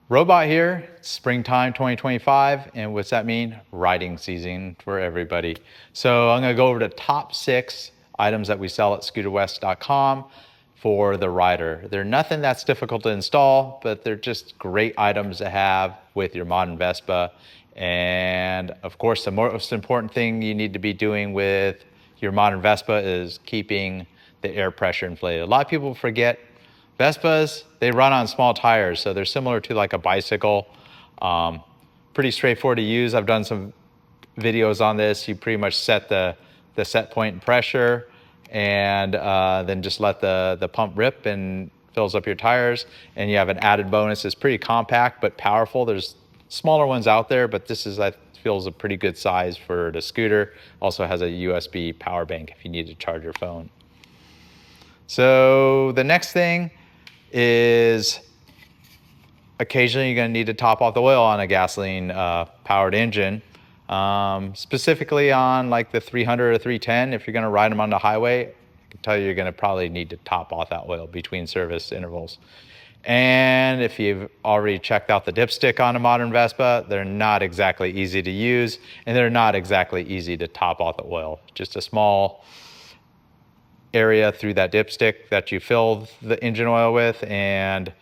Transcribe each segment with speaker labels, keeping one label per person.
Speaker 1: Robot here, springtime 2025, and what's that mean? Riding season for everybody. So I'm gonna go over the top 6 items that we sell at scooterwest.com for the rider. They're nothing that's difficult to install, but they're just great items to have with your modern Vespa. And of course, the most important thing you need to be doing with your modern Vespa is keeping the air pressure inflated. A lot of people forget Vespas, they run on small tires, so they're similar to like a bicycle. Pretty straightforward to use. I've done some videos on this. You pretty much set the set point and pressure, and then just let the pump rip and fills up your tires. And you have an added bonus. It's pretty compact but powerful. There's smaller ones out there, but this is, I feels a pretty good size for the scooter. Also has a USB power bank if you need to charge your phone. So the next thing is occasionally you're going to need to top off the oil on a gasoline powered engine, specifically on like the 300 or 310. If you're going to ride them on the highway, I can tell you you're going to probably need to top off that oil between service intervals. And if you've already checked out the dipstick on a modern Vespa, they're not exactly easy to use, and they're not exactly easy to top off the oil. Just a small area through that dipstick that you fill the engine oil with, and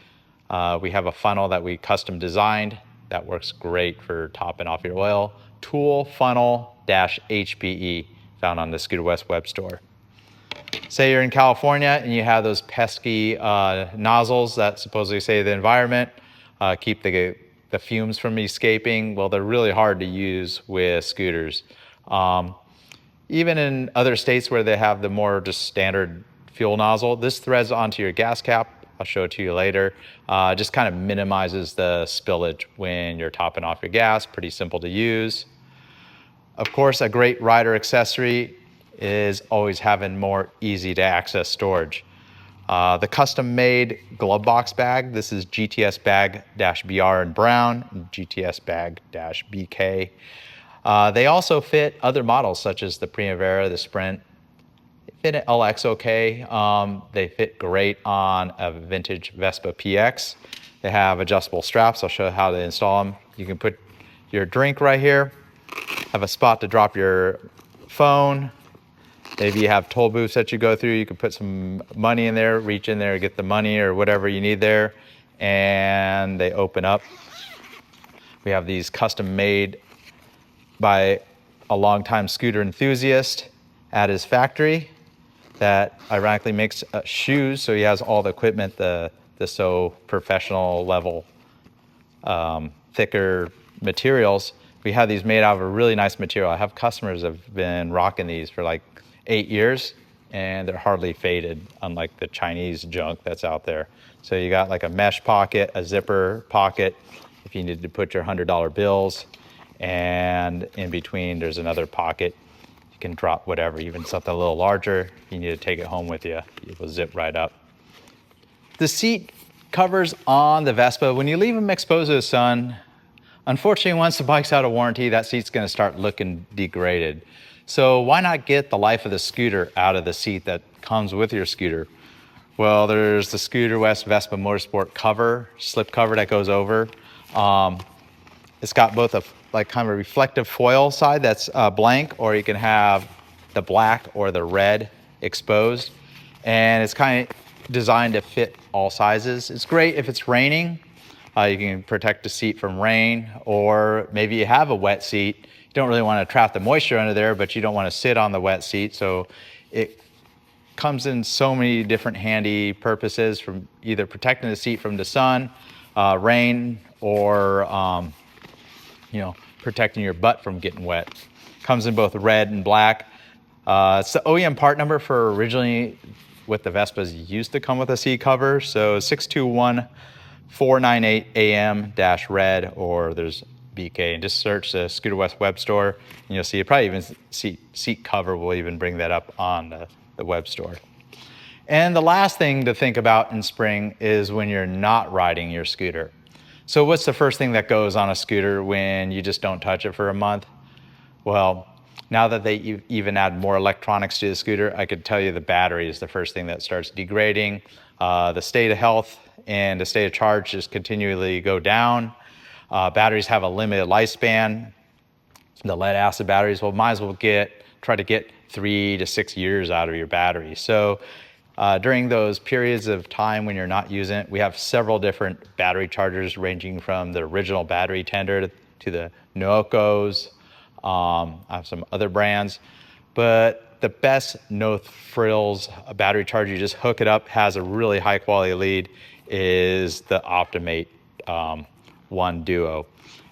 Speaker 1: we have a funnel that we custom designed that works great for topping off your oil. Tool funnel HPE, found on the Scooter West web store. Say you're in California and you have those pesky nozzles that supposedly save the environment, keep the fumes from escaping. Well, they're really hard to use with scooters. Even in other states where they have the more just standard fuel nozzle, this threads onto your gas cap. I'll show it to you later. Just kind of minimizes the spillage when you're topping off your gas. Pretty simple to use. Of course, a great rider accessory is always having more easy to access storage. The custom made Glovebox Bag, this is GTS Bag-BR in brown, GTS Bag-BK. They also fit other models such as the Primavera, the Sprint. They fit an LX okay. They fit great on a vintage Vespa PX. They have adjustable straps. I'll show you how to install them. You can put your drink right here, have a spot to drop your phone. Maybe you have toll booths that you go through. You can put some money in there, reach in there, get the money or whatever you need there, and they open up. We have these custom made by a longtime scooter enthusiast at his factory that ironically makes shoes, so he has all the equipment, the so professional level, thicker materials. We have these made out of a really nice material. I have customers that have been rocking these for like 8 years, and they're hardly faded, unlike the Chinese junk that's out there. So you got like a mesh pocket, a zipper pocket, if you need to put your $100 bills, and in between there's another pocket. You can drop whatever, even something a little larger. If you need to take it home with you, it will zip right up. The seat covers on the Vespa, when you leave them exposed to the sun, unfortunately, once the bike's out of warranty, that seat's gonna start looking degraded. So why not get the life of the scooter out of the seat that comes with your scooter? Well, there's the Scooter West Vespa Motorsport cover, slip cover that goes over. It's got both a like kind of a reflective foil side that's blank, or you can have the black or the red exposed. And it's kind of designed to fit all sizes. It's great if it's raining. You can protect the seat from rain, or maybe you have a wet seat. You don't really want to trap the moisture under there, but you don't want to sit on the wet seat. So it comes in so many different handy purposes, from either protecting the seat from the sun, rain, or protecting your butt from getting wet. Comes in both red and black. It's the OEM part number for originally what the Vespas used to come with a seat cover. So 621498AM-red, or there's BK, and just search the Scooter West web store and you'll see it. Probably even seat cover will even bring that up on the web store. And the last thing to think about in spring is when you're not riding your scooter. So what's the first thing that goes on a scooter when you just don't touch it for a month? Well, Now that they even add more electronics to the scooter, I could tell you the battery is the first thing that starts degrading. The state of health and the state of charge just continually go down. Batteries have a limited lifespan. The lead acid batteries, well, might as well try to get 3 to 6 years out of your battery. So during those periods of time when you're not using it, we have several different battery chargers ranging from the original battery tender to the Nookos. I have some other brands, but the best no frills battery charger, you just hook it up, has a really high quality lead, is the Optimate One Duo.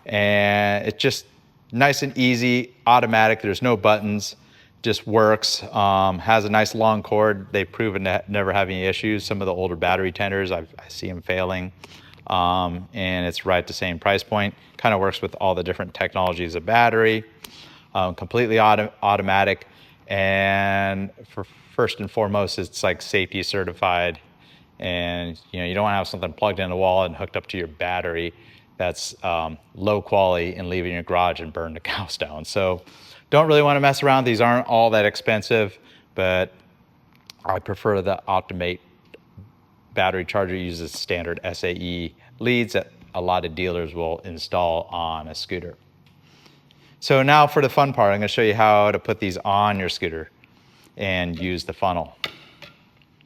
Speaker 1: And it's just nice and easy, automatic, there's no buttons, just works, has a nice long cord. They've proven to never have any issues. Some of the older battery tenders, I see them failing. And it's right at the same price point. Kind of works with all the different technologies of battery. Completely automatic, and for first and foremost, it's like safety certified. And you don't want to have something plugged in the wall and hooked up to your battery that's low quality and leave it in your garage and burn the house down. So don't really want to mess around. These aren't all that expensive, but I prefer the Optimate battery charger. Uses standard SAE leads that a lot of dealers will install on a scooter. So now for the fun part, I'm going to show you how to put these on your scooter and use the funnel.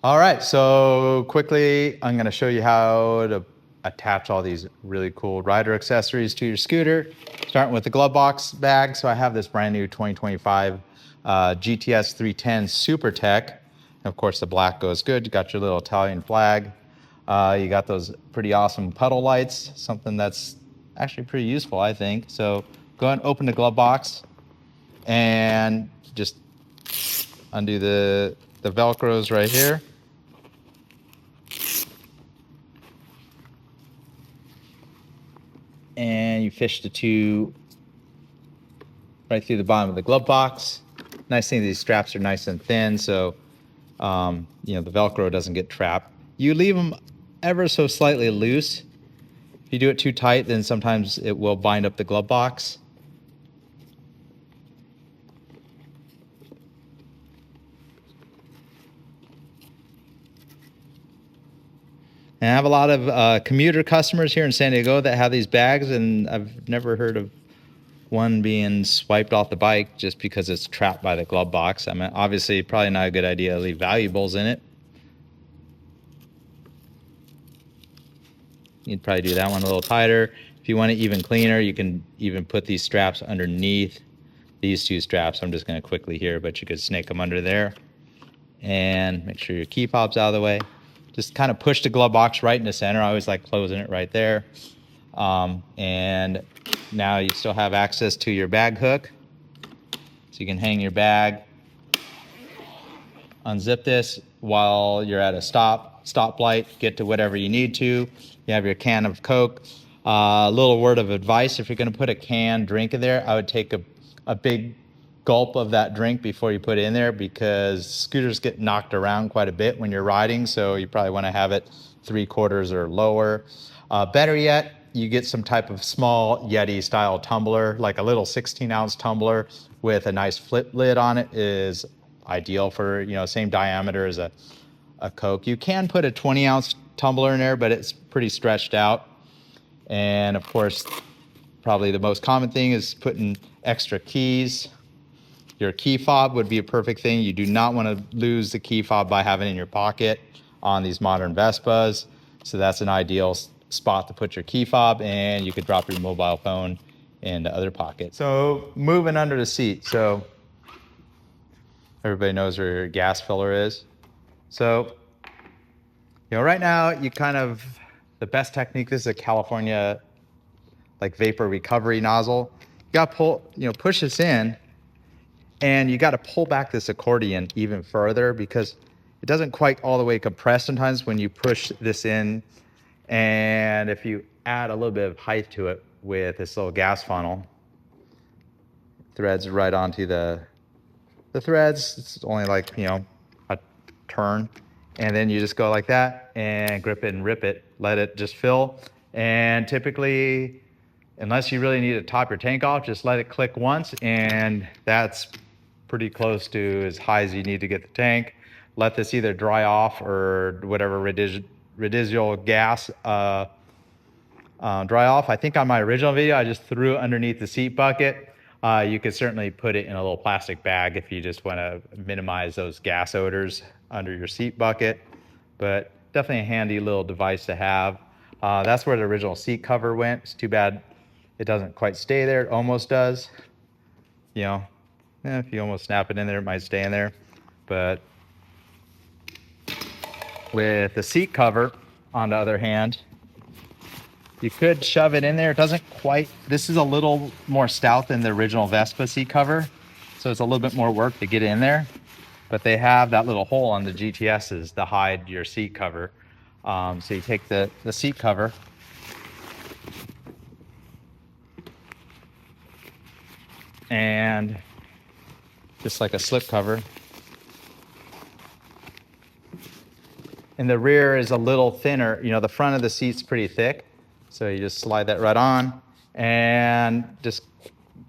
Speaker 1: All right, so quickly, I'm going to show you how to attach all these really cool rider accessories to your scooter, starting with the Glovebox Bag. So I have this brand new 2025 GTS 310 Super Tech. Of course, the black goes good. You got your little Italian flag. You got those pretty awesome puddle lights, something that's actually pretty useful, I think. So go ahead and open the glove box and just undo the Velcros right here. And you fish the two right through the bottom of the glove box. Nice thing, these straps are nice and thin, so the Velcro doesn't get trapped. You leave them ever so slightly loose. If you do it too tight, then sometimes it will bind up the glove box. And I have a lot of commuter customers here in San Diego that have these bags, and I've never heard of one being swiped off the bike just because it's trapped by the glove box. I mean, obviously, probably not a good idea to leave valuables in it. You'd probably do that one a little tighter. If you want it even cleaner, you can even put these straps underneath these two straps. I'm just going to quickly here, but you could snake them under there. And make sure your key fob's out of the way. Just kind of push the glove box right in the center. I always like closing it right there. And now you still have access to your bag hook. So you can hang your bag, unzip this while you're at a stoplight, get to whatever you need to. You have your can of Coke. A little word of advice: if you're going to put a canned drink in there, I would take a big gulp of that drink before you put it in there, because scooters get knocked around quite a bit when you're riding, so you probably want to have it 3/4 or lower. Better yet, you get some type of small Yeti style tumbler, like a little 16-ounce tumbler with a nice flip lid on it is ideal for, same diameter as a Coke. You can put a 20-ounce tumbler in there, but it's pretty stretched out. And of course, probably the most common thing is putting extra keys. Your key fob would be a perfect thing. You do not want to lose the key fob by having it in your pocket on these modern Vespas. So that's an ideal spot to put your key fob, and you could drop your mobile phone in the other pocket. So moving under the seat. So everybody knows where your gas filler is. So, right now the best technique, this is a California vapor recovery nozzle. You got to push this in. And you got to pull back this accordion even further, because it doesn't quite all the way compress sometimes when you push this in. And if you add a little bit of height to it with this little gas funnel, threads right onto the threads. It's only a turn. And then you just go like that and grip it and rip it. Let it just fill. And typically, unless you really need to top your tank off, just let it click once, and that's pretty close to as high as you need to get the tank. Let this either dry off or whatever residual gas dry off. I think on my original video, I just threw it underneath the seat bucket. You could certainly put it in a little plastic bag if you just want to minimize those gas odors under your seat bucket, but definitely a handy little device to have. That's where the original seat cover went. It's too bad it doesn't quite stay there. It almost does. You know, if you almost snap it in there, it might stay in there. But with the seat cover, on the other hand, you could shove it in there. It doesn't quite, this is a little more stout than the original Vespa seat cover, so it's a little bit more work to get in there. But they have that little hole on the GTSs to hide your seat cover. So you take the seat cover, and just like a slip cover. And the rear is a little thinner. You know, the front of the seat's pretty thick. So you just slide that right on, and just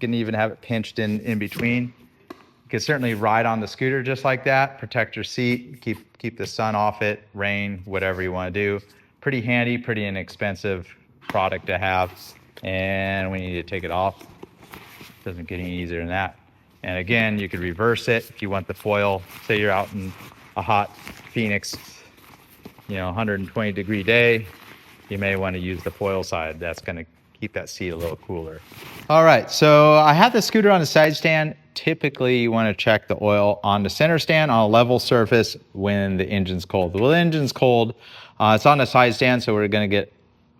Speaker 1: can even have it pinched in between. You can certainly ride on the scooter just like that, protect your seat, keep the sun off it, rain, whatever you want to do. Pretty handy, pretty inexpensive product to have. And when you need to take it off, it doesn't get any easier than that. And again, you could reverse it if you want the foil. Say you're out in a hot Phoenix, 120-degree day, you may want to use the foil side. That's going to keep that seat a little cooler. All right, so I have the scooter on the side stand. Typically, you want to check the oil on the center stand on a level surface when the engine's cold. Well, the engine's cold. It's on the side stand, so we're going to get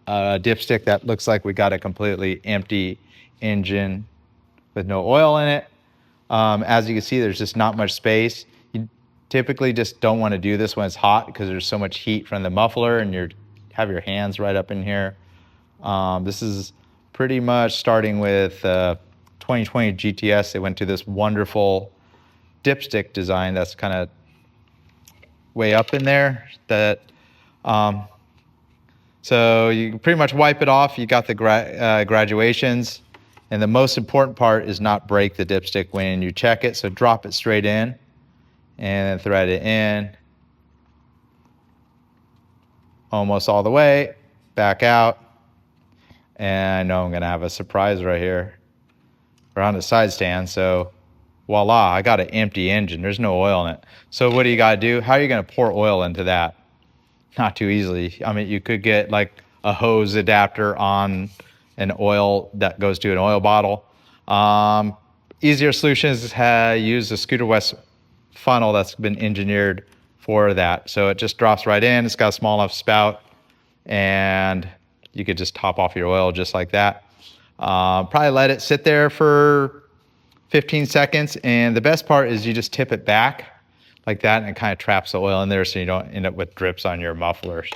Speaker 1: a dipstick that looks like we got a completely empty engine with no oil in it. As you can see, there's just not much space. You typically just don't want to do this when it's hot because there's so much heat from the muffler, and you have your hands right up in here. This is pretty much starting with 2020 GTS. They went to this wonderful dipstick design that's kind of way up in there. So you can pretty much wipe it off. You got the graduations. And the most important part is not break the dipstick when you check it. So drop it straight in and thread it in. Almost all the way, back out. And I know I'm gonna have a surprise right here. We're on the side stand, so voila, I got an empty engine. There's no oil in it. So what do you gotta do? How are you gonna pour oil into that? Not too easily. I mean, you could get like a hose adapter on an oil that goes to an oil bottle. Easier solution is use a Scooter West funnel that's been engineered for that. So it just drops right in. It's got a small enough spout, and you could just top off your oil just like that. Probably let it sit there for 15 seconds. And the best part is you just tip it back like that, and it kind of traps the oil in there so you don't end up with drips on your mufflers.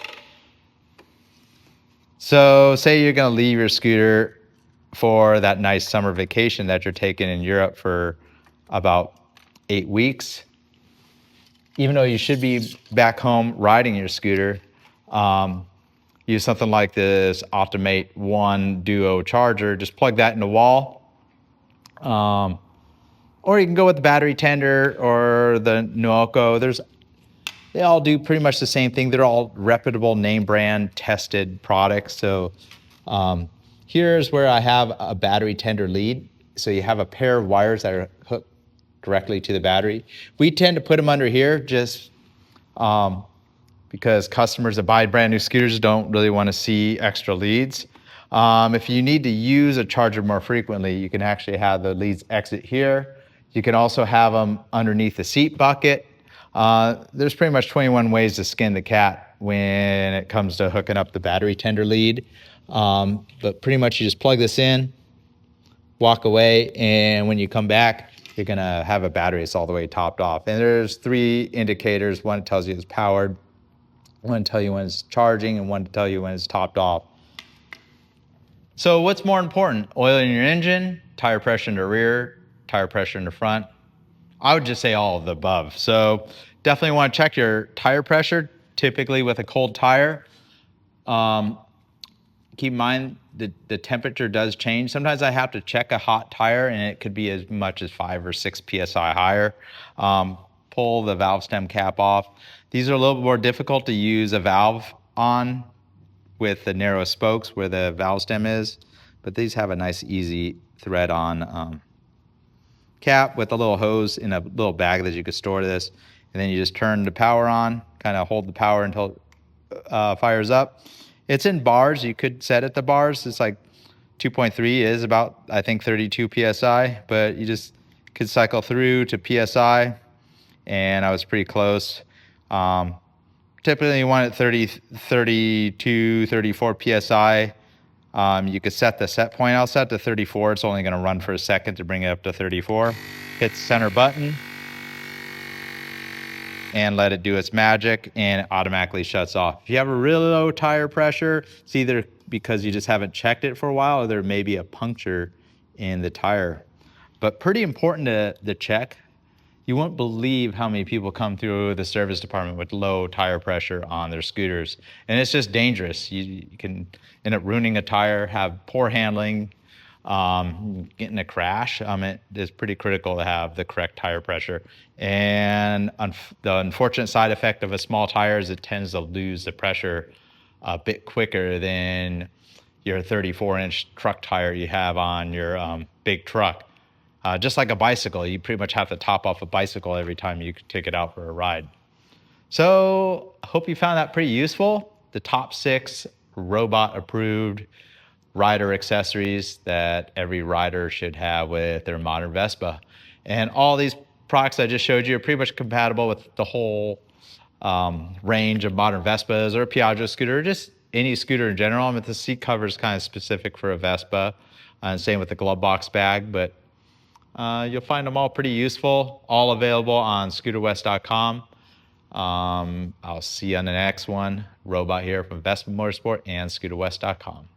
Speaker 1: So say you're gonna leave your scooter for that nice summer vacation that you're taking in Europe for about 8 weeks. Even though you should be back home riding your scooter, use something like this Optimate 1 Duo charger. Just plug that in the wall. Or you can go with the battery tender or the Nuoco. They all do pretty much the same thing. They're all reputable, name brand, tested products. So here's where I have a battery tender lead. So you have a pair of wires that are hooked directly to the battery. We tend to put them under here just because customers that buy brand new scooters don't really want to see extra leads. If you need to use a charger more frequently, you can actually have the leads exit here. You can also have them underneath the seat bucket. There's pretty much 21 ways to skin the cat when it comes to hooking up the battery tender lead. But pretty much you just plug this in, walk away, and when you come back, you're gonna have a battery that's all the way topped off. And there's 3 indicators. One tells you it's powered, one to tell you when it's charging, and one to tell you when it's topped off. So what's more important? Oil in your engine, tire pressure in the rear, tire pressure in the front? I would just say all of the above. So definitely want to check your tire pressure, typically with a cold tire. Keep in mind the temperature does change. Sometimes I have to check a hot tire, and it could be as much as 5 or 6 psi higher. Pull the valve stem cap off. These are a little more difficult to use a valve on with the narrow spokes where the valve stem is, but these have a nice easy thread on cap with a little hose in a little bag that you could store this, and then you just turn the power on, kind of hold the power until it fires up. It's in bars. You could set it to bars. It's like 2.3 is about, I think, 32 psi, but you just could cycle through to psi, and I was pretty close. Typically you want it 32, 34 psi. You could set the set point. I'll set to 34. It's only going to run for a second to bring it up to 34. Hit the center button and let it do its magic, and it automatically shuts off. If you have a really low tire pressure, it's either because you just haven't checked it for a while, or there may be a puncture in the tire. But pretty important to check. You won't believe how many people come through the service department with low tire pressure on their scooters. And it's just dangerous. You can end up ruining a tire, have poor handling, get in a crash. It is pretty critical to have the correct tire pressure. And the unfortunate side effect of a small tire is it tends to lose the pressure a bit quicker than your 34-inch truck tire you have on your big truck. Just like a bicycle, you pretty much have to top off a bicycle every time you take it out for a ride. So I hope you found that pretty useful. The top 6 robot-approved rider accessories that every rider should have with their modern Vespa. And all these products I just showed you are pretty much compatible with the whole range of modern Vespas or a Piaggio scooter, or just any scooter in general. The seat cover is kind of specific for a Vespa, and same with the Glovebox Bag, but you'll find them all pretty useful, all available on scooterwest.com. I'll see you on the next one. Robot here from Vespa Motorsport and scooterwest.com.